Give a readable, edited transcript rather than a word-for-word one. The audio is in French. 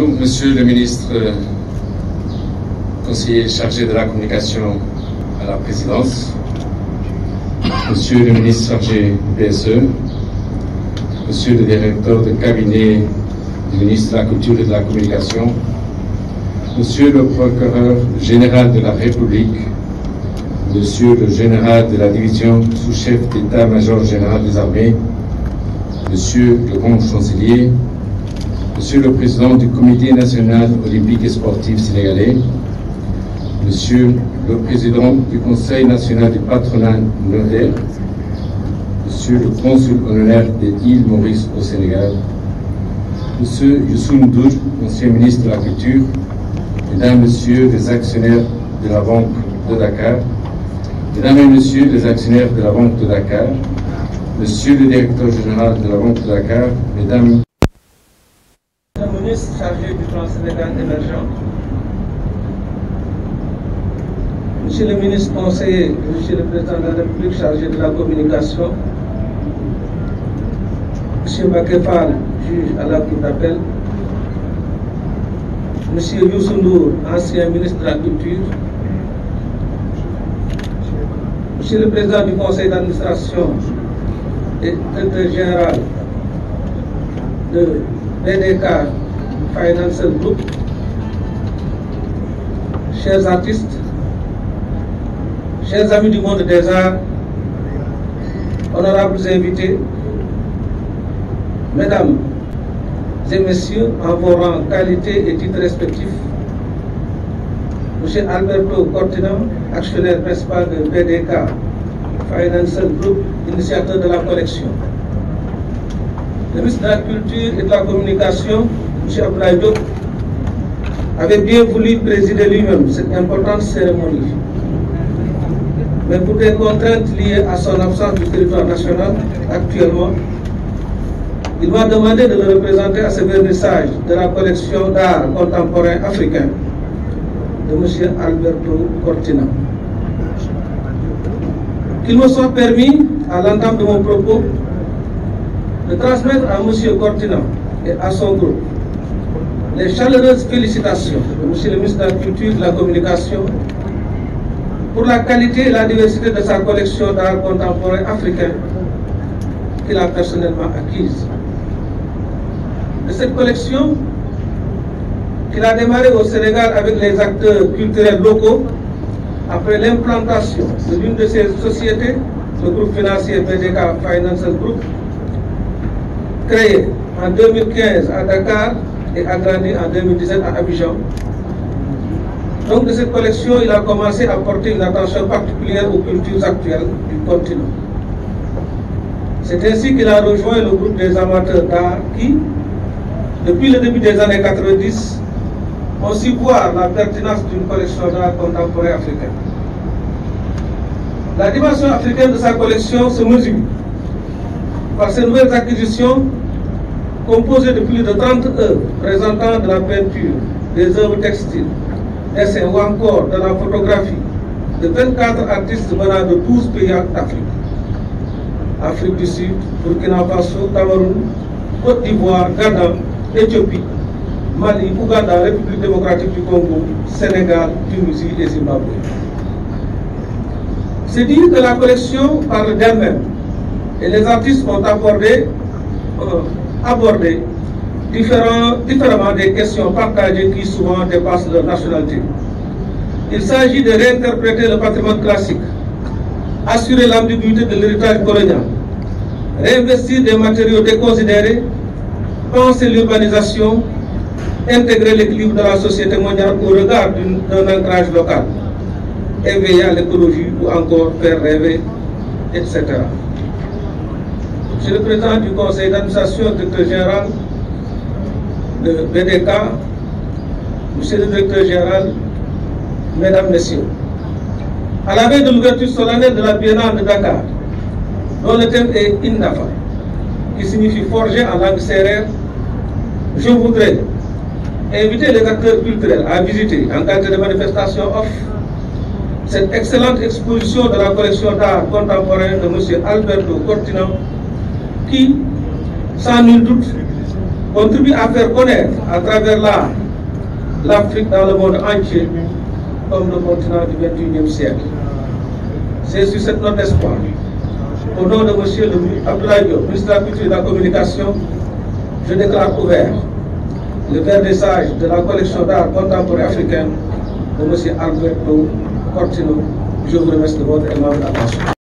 Bonjour, Monsieur le ministre, conseiller chargé de la communication à la présidence, Monsieur le ministre chargé du PSE, Monsieur le directeur de cabinet du ministre de la Culture et de la Communication, Monsieur le procureur général de la République, Monsieur le général de la division sous-chef d'état-major général des armées, Monsieur le grand chancelier, Monsieur le président du Comité national olympique et sportif sénégalais, Monsieur le président du Conseil national du patronat notaire, Monsieur le consul honoraire des îles Maurice au Sénégal, Monsieur Youssou N'Dour, ancien ministre de la Culture, Mesdames, Messieurs les actionnaires de la Banque de Dakar, Mesdames et Messieurs les actionnaires de la Banque de Dakar, Monsieur le directeur général de la Banque de Dakar, Mesdames, le ministre chargé du plan Sénégal émergent, Monsieur le ministre conseiller, Monsieur le président de la République chargé de la communication, Monsieur Mbacké Fall, juge à la cour d'appel, Monsieur Youssou N'Dour, ancien ministre de la Culture, Monsieur le président du conseil d'administration et directeur général de BDK Financial Group, chers artistes, chers amis du monde des arts, honorables invités, Mesdames et Messieurs, en vos rangs, qualités et titres respectifs, Monsieur Alberto Cortina, actionnaire principal de BDK Financial Group, initiateur de la collection. Le ministre de la Culture et de la Communication, M. Abdoulaye Diop, avait bien voulu présider lui-même cette importante cérémonie. Mais pour des contraintes liées à son absence du territoire national actuellement, il m'a demandé de le représenter à ce vernissage de la collection d'art contemporain africain de M. Alberto Cortina. Qu'il me soit permis, à l'entame de mon propos, de transmettre à M. Cortina et à son groupe les chaleureuses félicitations de M. le ministre de la Culture et de la Communication pour la qualité et la diversité de sa collection d'art contemporain africain qu'il a personnellement acquise. De cette collection qu'il a démarré au Sénégal avec les acteurs culturels locaux après l'implantation de l'une de ses sociétés, le groupe financier BDK Financial Group, créé en 2015 à Dakar et agrandi en 2017 à Abidjan. Donc de cette collection, il a commencé à porter une attention particulière aux cultures actuelles du continent. C'est ainsi qu'il a rejoint le groupe des amateurs d'art qui, depuis le début des années 90, ont su voir la pertinence d'une collection d'art contemporain africain. La dimension africaine de sa collection se mesure par ces nouvelles acquisitions composées de plus de 30 œuvres présentant de la peinture, des œuvres textiles, dessins ou encore de la photographie de 24 artistes venant de 12 pays d'Afrique. Afrique du Sud, Burkina Faso, Cameroun, Côte d'Ivoire, Ghana, Éthiopie, Mali, Ouganda, République démocratique du Congo, Sénégal, Tunisie et Zimbabwe. C'est dire que la collection parle d'elle-même et les artistes ont abordé différemment des questions partagées qui souvent dépassent leur nationalité. Il s'agit de réinterpréter le patrimoine classique, assurer l'ambiguïté de l'héritage colonial, réinvestir des matériaux déconsidérés, penser l'urbanisation, intégrer l'équilibre de la société mondiale au regard d'un ancrage local, éveiller à l'écologie ou encore faire rêver, etc. Monsieur le président du conseil d'administration, directeur général de BDK, Monsieur le directeur général, Mesdames, Messieurs, à la veille de l'ouverture solennelle de la Biennale de Dakar, dont le thème est Indafa, qui signifie forger en langue sérère, je voudrais inviter les acteurs culturels à visiter, en qualité de manifestation off, cette excellente exposition de la collection d'art contemporain de M. Alberto Cortina, qui, sans nul doute, contribue à faire connaître à travers l'art l'Afrique dans le monde entier comme le continent du XXIe siècle. C'est sur cette note d'espoir, au nom de M. Abdoulaye Diop, ministre de la Culture et de la Communication, je déclare ouvert le vernissage de la collection d'art contemporain africaine de M. Alberto Cortino. Je vous remercie de votre aimable attention.